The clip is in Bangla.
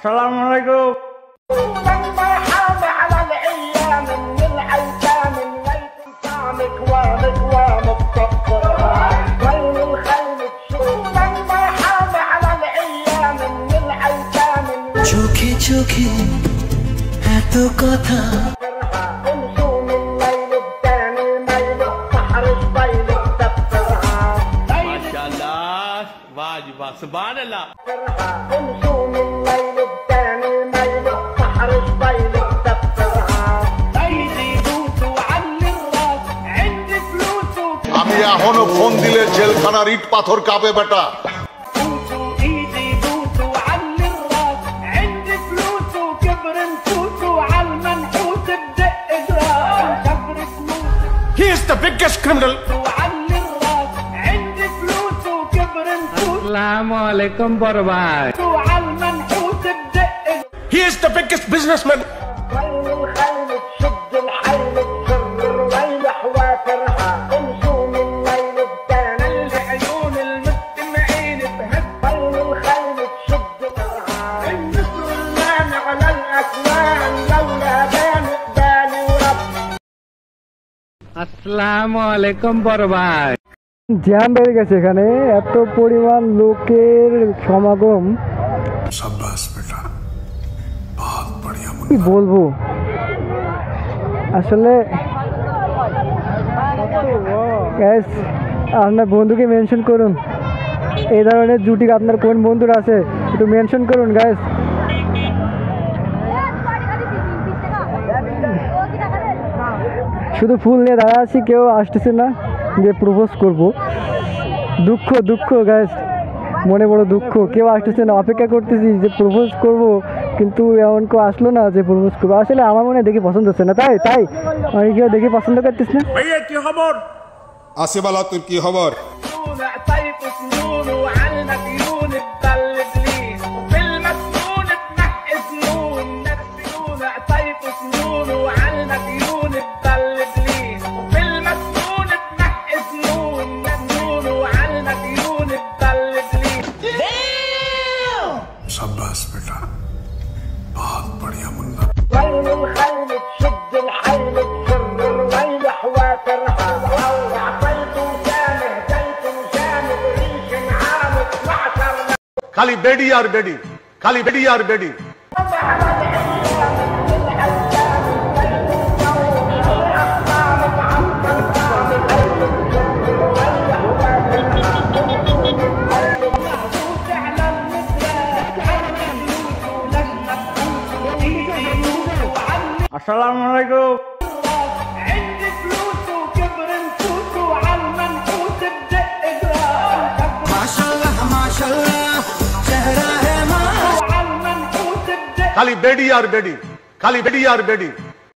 আসসালামু আলাইকুম। চোখে চোখে এত কথা আমি এখনো ফোন দিলে জেলখানার ইট পাথর কাঁপে বেটা। He is the biggest criminal. আসসালামু আলাইকুম বড় ভাই। He is the biggest businessman. আসসালামু আলাইকুম বড় ভাই। জ্যাম বেড়ে গেছে এখানে, এত পরিমাণ লোকের সমাগম, কি বলবো আসলে। আপনার বন্ধুকে মেনশন করুন, এই ধরনের জুটি আপনার কোন বন্ধুরা আছে একটু মেনশন করুন গাইস। শুধু ফুল নিয়ে দাঁড়া আছি, কেউ আসতেছে না যে প্রপোজ করব। দুঃখ দুঃখ গাইস, মনে বড় দুঃখ, কেউ আসতেছে না। অপেক্ষা করতেছি যে প্রপোজ করব, কিন্তু এমন কেউ আসলো না যে প্রপোজ করবো। আসলে আমার মনে দেখে পছন্দ হচ্ছে না, তাই তাই আমি কেউ দেখে পছন্দ করতেছ না। ভাইয়া কি খবর? আসিবালা তোর কি খবর? शाबाश बेटा, बहुत बढ़िया मुन्ना। खाली बेडी यार बेडी, खाली बेडी यार बेडी। আসসালামু আলাইকুম। खाली बेडी यार बेडी, खाली बेडी यार बेडी।